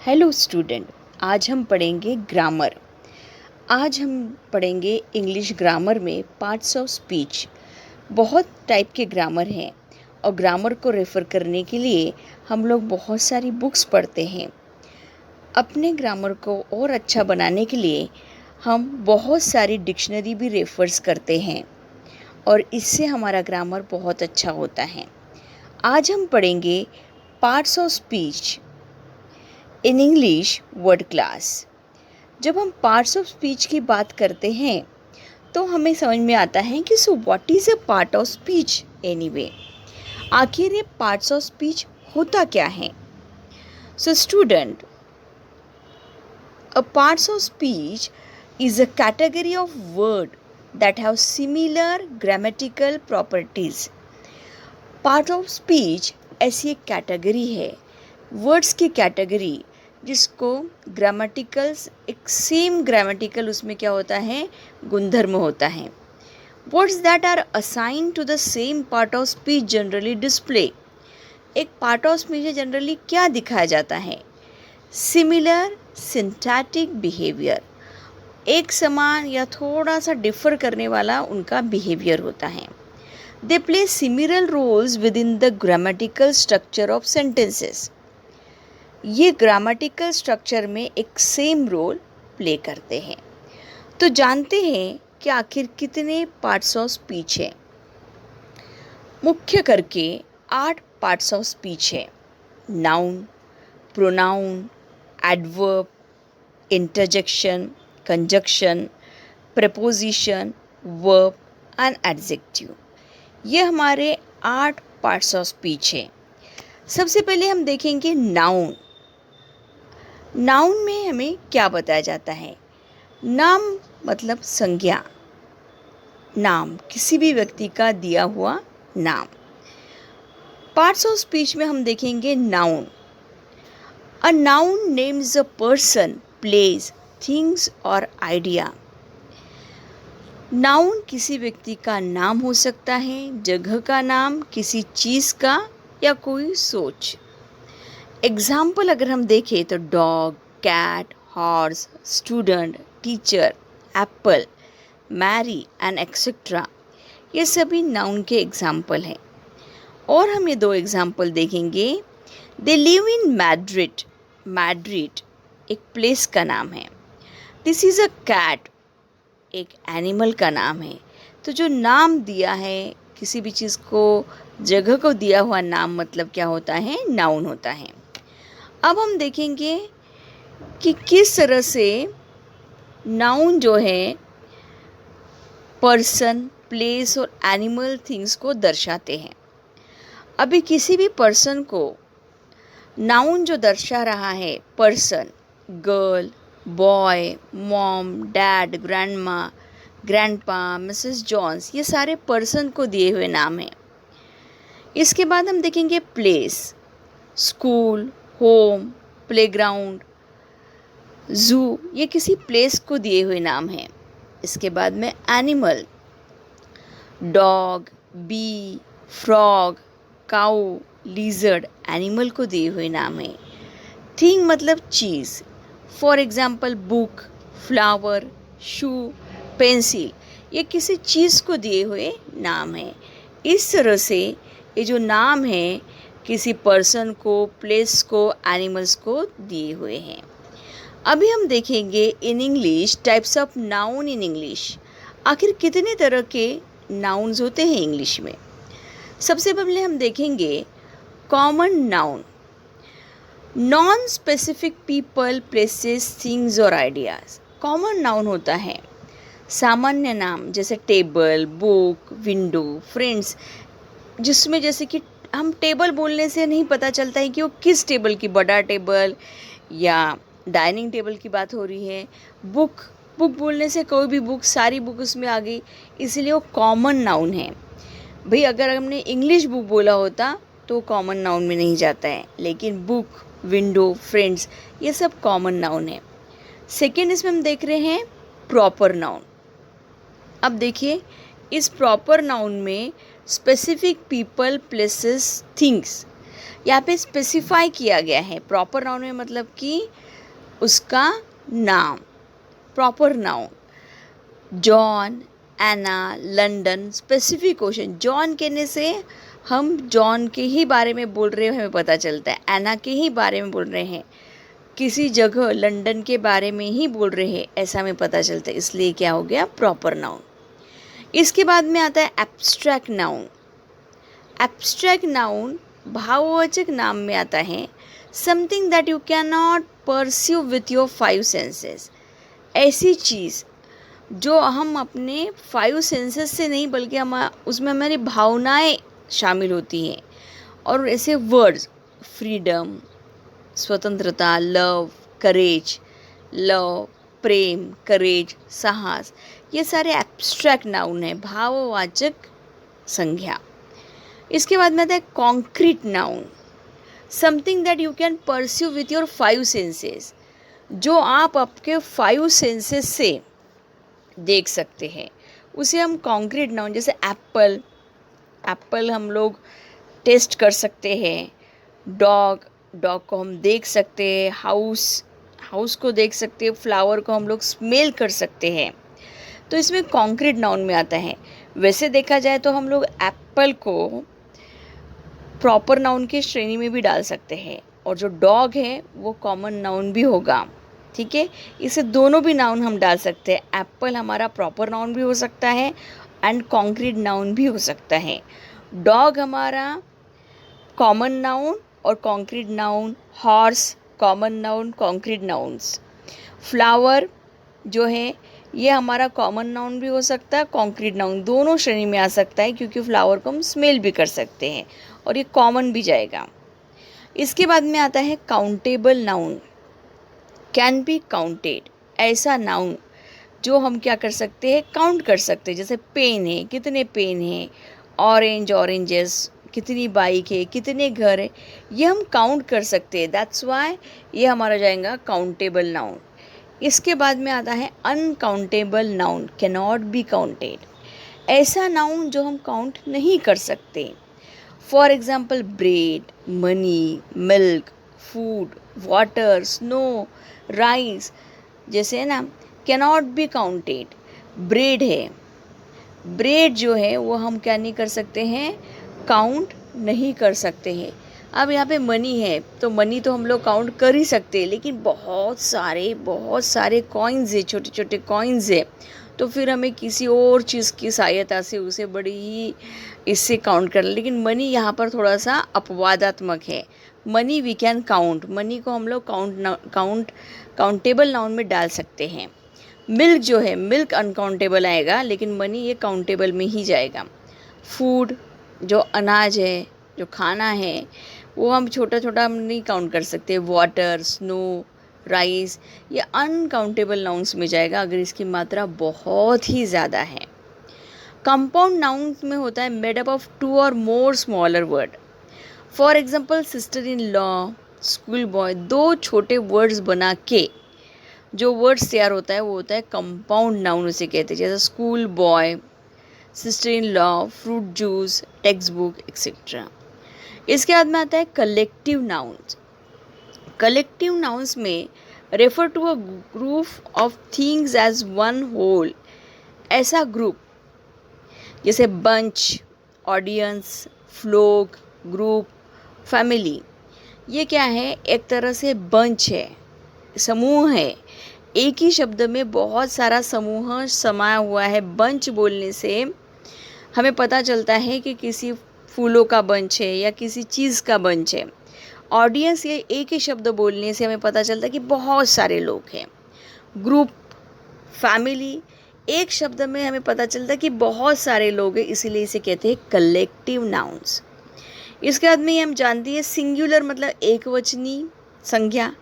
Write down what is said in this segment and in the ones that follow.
Hello student, आज हम पढ़ेंगे ग्रामर। आज हम पढ़ेंगे इंग्लिश ग्रामर में पार्ट्स ऑफ स्पीच। बहुत टाइप के ग्रामर हैं और ग्रामर को रेफ़र करने के लिए हम लोग बहुत सारी बुक्स पढ़ते हैं। अपने ग्रामर को और अच्छा बनाने के लिए हम बहुत सारी डिक्शनरी भी रेफर्स करते हैं और इससे हमारा ग्रामर बहुत अच्छा होता है। आज हम पढ़ेंगे parts of speech in English word class. जब हम पार्ट्स ऑफ स्पीच की बात करते हैं तो हमें समझ में आता है कि so what is a part of speech anyway. आखिर ये पार्ट्स ऑफ स्पीच होता क्या है? So student, a parts of speech is a category of word that have similar grammatical properties. Part of speech ऐसी एक कैटेगरी है, words की category, जिसको ग्रामेटिकल्स एक सेम ग्रामेटिकल उसमें क्या होता है, गुणधर्म होता है। Words that are assign to the same part of speech generally display. एक पार्ट ऑफ स्पीच में जनरली क्या दिखाया जाता है? सिमिलर सिंटैक्टिक बिहेवियर, एक समान या थोड़ा सा डिफर करने वाला उनका बिहेवियर होता है। They play similar roles with in the grammatical structure of sentences. ये ग्रामेटिकल स्ट्रक्चर में एक सेम रोल प्ले करते हैं। तो जानते हैं कि आखिर कितने पार्ट्स ऑफ स्पीच हैं। मुख्य करके 8 पार्ट्स ऑफ स्पीच है। Noun, pronoun, adverb, interjection, conjunction, preposition, verb and adjective. ये हमारे 8 पार्ट्स ऑफ स्पीच है। सबसे पहले हम देखेंगे नाउन। नाउन में हमें क्या बताया जाता है? नाम मतलब संज्ञा, नाम, किसी भी व्यक्ति का दिया हुआ नाम। पार्ट्स ऑफ स्पीच में हम देखेंगे noun. A noun names a person, place, things और आइडिया। नाउन किसी व्यक्ति का नाम हो सकता है, जगह का नाम, किसी चीज़ का या कोई सोच। एग्जाम्पल अगर हम देखें तो dog, cat, horse, student, teacher, apple, Mary and etcetera, ये सभी नाउन के एग्जाम्पल हैं। और हम ये 2 एग्जाम्पल देखेंगे। They live in Madrid. Madrid एक प्लेस का नाम है। दिस इज़ अ कैट, एक एनिमल का नाम है। तो जो नाम दिया है, किसी भी चीज़ को, जगह को दिया हुआ नाम मतलब क्या होता है? नाउन होता है। अब हम देखेंगे कि किस तरह से नाउन जो है पर्सन, प्लेस और एनिमल, थिंग्स को दर्शाते हैं। अभी किसी भी पर्सन को नाउन जो दर्शा रहा है, person, girl, boy, mom, dad, grandma, grandpa, Mrs Jones, ये सारे पर्सन को दिए हुए नाम हैं। इसके बाद हम देखेंगे place, school, home, playground, zoo, ये किसी प्लेस को दिए हुए नाम हैं। इसके बाद में animal, dog, bee, frog, cow, lizard, animal को दिए हुए नाम हैं। थिंग मतलब चीज़, for example book, flower, shoe, pencil, ये किसी चीज़ को दिए हुए नाम हैं। इस तरह से ये जो नाम है किसी पर्सन को, प्लेस को, एनिमल्स को दिए हुए हैं। अभी हम देखेंगे in English types of noun in English. आखिर कितने तरह के नाउन्स होते हैं इंग्लिश में? सबसे पहले हम देखेंगे common noun. Non specific people, places, things और आइडियाज़। कॉमन नाउन होता है सामान्य नाम, जैसे टेबल, बुक, विंडो, फ्रेंड्स, जिसमें जैसे कि हम टेबल बोलने से नहीं पता चलता है कि वो किस टेबल की, बड़ा टेबल या डाइनिंग टेबल की बात हो रही है। बुक, बुक बोलने से कोई भी बुक, सारी बुक उसमें आ गई, इसलिए वो कॉमन नाउन है। भाई अगर हमने इंग्लिश बुक बोला होता तो कॉमन नाउन में नहीं जाता है, लेकिन बुक, विंडो, फ्रेंड्स, ये सब कॉमन नाउन है। सेकेंड इसमें हम देख रहे हैं प्रॉपर नाउन। अब देखिए इस प्रॉपर नाउन में स्पेसिफिक पीपल, प्लेसेस, थिंग्स, यहाँ पे स्पेसिफाई किया गया है। प्रॉपर नाउन में मतलब कि उसका नाम, प्रॉपर नाउन। जॉन, एना, लंदन, स्पेसिफिक क्वेश्चन। जॉन कहने से हम जॉन के ही बारे में बोल रहे हैं, हमें पता चलता है। एना के ही बारे में बोल रहे हैं, किसी जगह लंदन के बारे में ही बोल रहे हैं, ऐसा हमें पता चलता है, इसलिए क्या हो गया, प्रॉपर नाउन। इसके बाद में आता है एब्स्ट्रैक्ट नाउन। एब्स्ट्रैक्ट नाउन भाववाचक नाम में आता है। Something that you can not pursue with your 5 senses. ऐसी चीज़ जो हम अपने 5 सेंसेस से नहीं, बल्कि हम उसमें हमारी भावनाएं शामिल होती हैं। और ऐसे वर्ड्स, फ्रीडम, स्वतंत्रता, लव, करेज, लव, प्रेम, करेज, साहस, ये सारे एब्स्ट्रैक्ट नाउन हैं, भाववाचक संज्ञा। इसके बाद में आता है concrete noun. Something that you can pursue with your 5 senses, जो आप आपके 5 सेंसेस से देख सकते हैं, उसे हम कॉन्क्रीट नाउन। जैसे एप्पल, एप्पल हम लोग टेस्ट कर सकते हैं। डॉग, डॉग को हम देख सकते हैं। हाउस, हाउस को देख सकते हैं। फ्लावर को हम लोग स्मेल कर सकते हैं। तो इसमें कॉन्क्रीट नाउन में आता है। वैसे देखा जाए तो हम लोग एप्पल को प्रॉपर नाउन की श्रेणी में भी डाल सकते हैं, और जो डॉग है वो कॉमन नाउन भी होगा, ठीक है। इसे दोनों भी नाउन हम डाल सकते हैं। एप्पल हमारा प्रॉपर नाउन भी हो सकता है एंड कॉन्क्रीट नाउन भी हो सकता है। डॉग हमारा कॉमन नाउन और concrete noun. Horse common noun, concrete nouns. Flower जो है ये हमारा कॉमन नाउन भी हो सकता है, कॉन्क्रीट नाउन, दोनों श्रेणी में आ सकता है, क्योंकि फ्लावर को हम स्मेल भी कर सकते हैं और ये कॉमन भी जाएगा। इसके बाद में आता है countable noun. Can be counted, ऐसा नाउन जो हम क्या कर सकते हैं, काउंट कर सकते हैं। जैसे पेन है, कितने पेन है। ऑरेंज, ऑरेंजेस, कितनी बाइक है, कितने घर है, ये हम काउंट कर सकते हैं। दैट्स वाई ये हमारा जाएगा काउंटेबल नाउन। इसके बाद में आता है uncountable noun. Can not be counted, ऐसा नाउन जो हम काउंट नहीं कर सकते। For example bread, money, milk, food, water, snow, rice, जैसे है ना, कैनॉट बी काउंटेड। ब्रेड है, ब्रेड जो है वो हम क्या नहीं कर सकते हैं, काउंट नहीं कर सकते हैं। अब यहाँ पे मनी है, तो मनी तो हम लोग काउंट कर ही सकते हैं, लेकिन बहुत सारे कॉइन्स है, छोटे छोटे कॉइन्स है, तो फिर हमें किसी और चीज़ की सहायता से उसे बड़ी ही इससे काउंट करना। लेकिन मनी यहाँ पर थोड़ा सा अपवादात्मक है। Money we can count, money को हम लोग काउंटेबल नाउन में डाल सकते हैं। मिल्क जो है, मिल्क अनकाउंटेबल आएगा, लेकिन मनी ये काउंटेबल में ही जाएगा। फूड जो अनाज है, जो खाना है, वो हम छोटा छोटा हम नहीं काउंट कर सकते। वाटर, स्नो, राइस, ये अनकाउंटेबल नाउन्स में जाएगा अगर इसकी मात्रा बहुत ही ज़्यादा है। कंपाउंड नाउन में होता है मेड अप ऑफ 2 और मोर smaller word. For example sister in law, school boy, 2 छोटे वर्ड्स बना के जो वर्ड्स तैयार होता है वो होता है कंपाउंड नाउन, उसे कहते हैं। जैसे school boy, sister in law, fruit juice, text book, etcetera. इसके बाद में आता है कलेक्टिव नाउन्स। कलेक्टिव नाउन्स में refer to a group of things as one whole. ऐसा ग्रुप जैसे bunch, audience, flock, group, family, ये क्या है, एक तरह से बंच है, समूह है। एक ही शब्द में बहुत सारा समूह समाया हुआ है। बंच बोलने से हमें पता चलता है कि किसी फूलों का बंच है या किसी चीज़ का बंच है। ऑडियंस, ये एक ही शब्द बोलने से हमें पता चलता है कि बहुत सारे लोग हैं। ग्रुप, फैमिली, एक शब्द में हमें पता चलता है कि बहुत सारे लोग हैं, इसीलिए इसे कहते हैं कलेक्टिव नाउन्स। इसके बाद में हम जानते हैं सिंगुलर मतलब एकवचनी संज्ञा।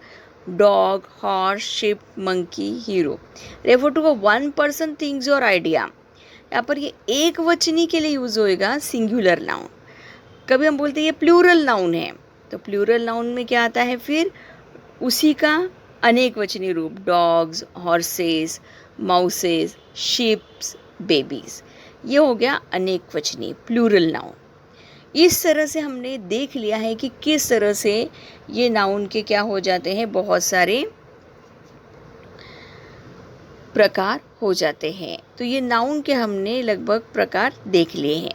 Dog, horse, ship, monkey, hero refer to a one person, things और आइडिया। यहाँ पर ये एक वचनी के लिए यूज़ होएगा सिंगुलर नाउन। कभी हम बोलते हैं ये प्लूरल नाउन है, तो प्लूरल नाउन में क्या आता है, फिर उसी का अनेक वचनी रूप। Dogs, horses, mouses, ships, babies, ये हो गया अनेक वचनी प्लूरल नाउन। इस तरह से हमने देख लिया है कि किस तरह से ये नाउन के क्या हो जाते हैं, बहुत सारे प्रकार हो जाते हैं। तो ये नाउन के हमने लगभग प्रकार देख लिए हैं।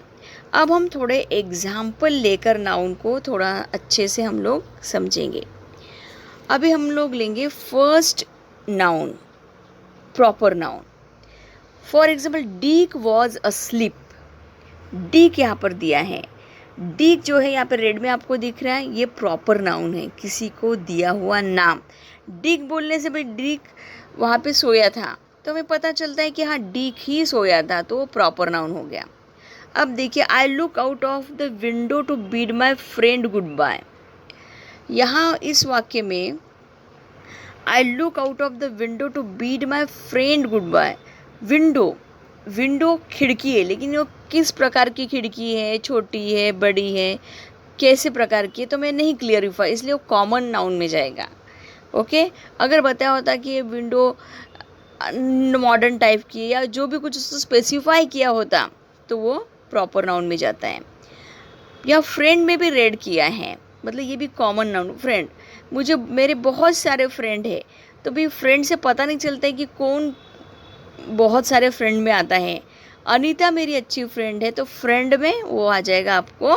अब हम थोड़े एग्जाम्पल लेकर नाउन को थोड़ा अच्छे से हम लोग समझेंगे। अभी हम लोग लेंगे first noun, proper noun. For example, Dick was asleep. Dick यहाँ पर दिया है। डीक जो है यहाँ पर रेड में आपको दिख रहा है, ये प्रॉपर नाउन है, किसी को दिया हुआ नाम। डीक बोलने से भाई डीक वहाँ पे सोया था, तो हमें पता चलता है कि हाँ डीक ही सोया था, तो वो प्रॉपर नाउन हो गया। अब देखिए, I look out of the window to bid my friend goodbye. यहाँ इस वाक्य में I look out of the window to bid my friend goodbye. Window खिड़की है, लेकिन वो किस प्रकार की खिड़की है, छोटी है, बड़ी है, कैसे प्रकार की है, तो मैं नहीं क्लियरिफाई, इसलिए वो कॉमन नाउन में जाएगा। ओके, अगर बताया होता कि ये विंडो मॉडर्न टाइप की है या जो भी कुछ उसको स्पेसिफाई किया होता, तो वो प्रॉपर नाउन में जाता है। या फ्रेंड में भी रेड किया है, मतलब ये भी कॉमन नाउन। फ्रेंड, मेरे बहुत सारे फ्रेंड है, तो भी फ्रेंड से पता नहीं चलता है कि कौन बहुत सारे फ्रेंड में आता है। अनीता मेरी अच्छी फ्रेंड है, तो फ्रेंड में वो आ जाएगा आपको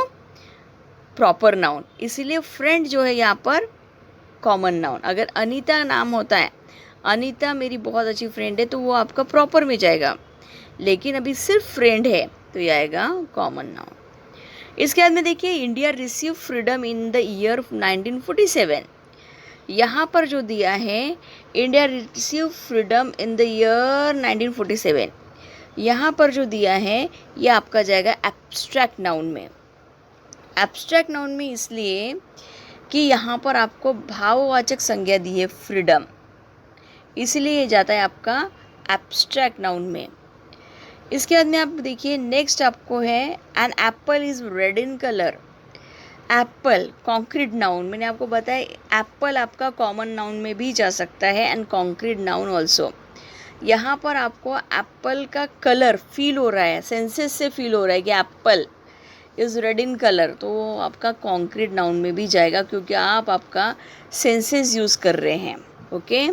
प्रॉपर नाउन। इसीलिए फ्रेंड जो है यहाँ पर कॉमन नाउन। अगर अनीता नाम होता है, अनीता मेरी बहुत अच्छी फ्रेंड है, तो वो आपका प्रॉपर में जाएगा। लेकिन अभी सिर्फ फ्रेंड है, तो ये आएगा कॉमन नाउन। इसके बाद में देखिए, India receive freedom in the year 1947। यहाँ पर जो दिया है, India receive freedom in the year 1947, यहाँ पर जो दिया है ये आपका जाएगा एब्स्ट्रैक्ट नाउन में। एब्स्ट्रैक्ट नाउन में इसलिए कि यहाँ पर आपको भाववाचक संज्ञा दी है फ्रीडम, इसलिए ये जाता है आपका एब्स्ट्रैक्ट नाउन में। इसके बाद में आप देखिए, नेक्स्ट आपको है an apple is red in colour. Apple concrete noun, मैंने आपको बताया एप्पल आपका कॉमन नाउन में भी जा सकता है एंड कॉन्क्रीट नाउन ऑल्सो। यहाँ पर आपको एप्पल का कलर फील हो रहा है, सेंसेस से फील हो रहा है कि Apple is red in colour, तो वो आपका कॉन्क्रीट नाउन में भी जाएगा, क्योंकि आप आपका सेंसेस यूज़ कर रहे हैं। ओके,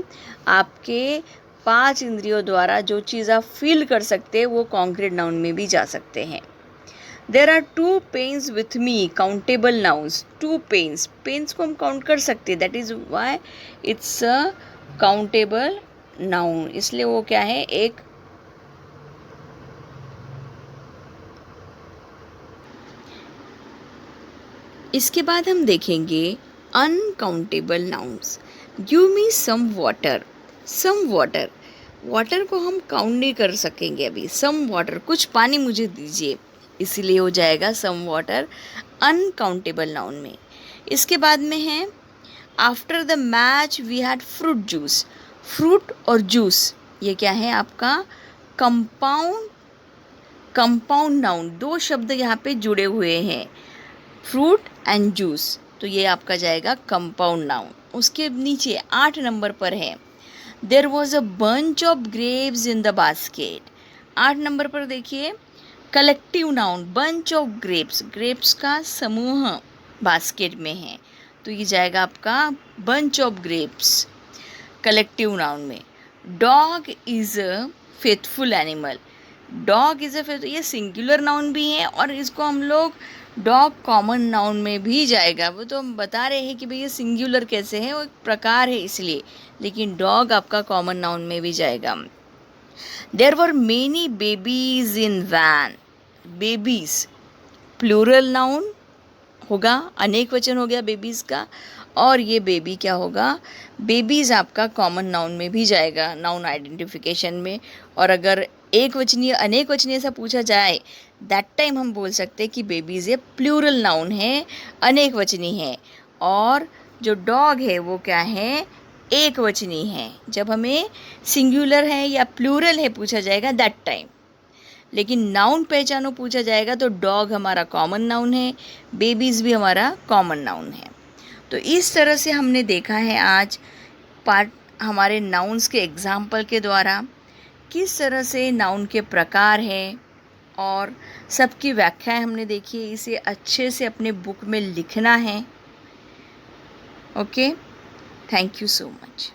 आपके 5 इंद्रियों द्वारा जो चीज़ आप फील कर सकते हैं वो कॉन्क्रीट नाउन में भी जा सकते हैं। There are 2 pens with me, countable nouns. 2 pens, pens को हम काउंट कर सकते हैं, that is why it's a countable noun, इसलिए वो क्या है, एक इसके बाद हम देखेंगे uncountable nouns. Give me some water. Some water, water को हम काउंट नहीं कर सकेंगे अभी। सम वाटर, कुछ पानी मुझे दीजिए, इसीलिए हो जाएगा सम वाटर अनकाउंटेबल नाउन में। इसके बाद में है after the match we had fruit juice. Fruit और जूस ये क्या है आपका कंपाउंड नाउन। 2 शब्द यहाँ पे जुड़े हुए हैं, फ्रूट एंड जूस, तो ये आपका जाएगा कंपाउंड नाउन। उसके नीचे 8 नंबर पर है there was a bunch of grapes in the basket. 8 number पर देखिए, collective noun bunch of grapes, grapes का समूह बास्केट में है, तो ये जाएगा आपका bunch of grapes collective noun में। Dog is a faithful animal. Dog is a faithful, ये सिंगुलर नाउन भी है और इसको हम लोग डॉग कॉमन नाउन में भी जाएगा। वो तो हम बता रहे हैं कि भाई ये सिंगुलर कैसे है, वो एक प्रकार है इसलिए, लेकिन डॉग आपका कॉमन नाउन में भी जाएगा। There were many babies in van. Babies plural noun होगा, अनेक वचन हो गया बेबीज़ का, और ये बेबी क्या होगा, बेबीज़ आपका कॉमन नाउन में भी जाएगा नाउन आइडेंटिफिकेशन में। और अगर एक वचनीय अनेक वचनीय ऐसा पूछा जाए, दैट टाइम हम बोल सकते हैं कि बेबीज़ ये प्लूरल नाउन है, अनेक वचनी है, और जो डॉग है वो क्या है, एक वचनी है। जब हमें सिंगुलर है या प्लूरल है पूछा जाएगा दैट टाइम, लेकिन नाउन पहचानो पूछा जाएगा तो डॉग हमारा कॉमन नाउन है, बेबीज़ भी हमारा कॉमन नाउन है। तो इस तरह से हमने देखा है आज पार्ट हमारे नाउन्स के एग्जाम्पल के द्वारा किस तरह से नाउन के प्रकार है और सबकी व्याख्याएं हमने देखी है। इसे अच्छे से अपने बुक में लिखना है। Okay, thank you so much.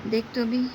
देख तो अभी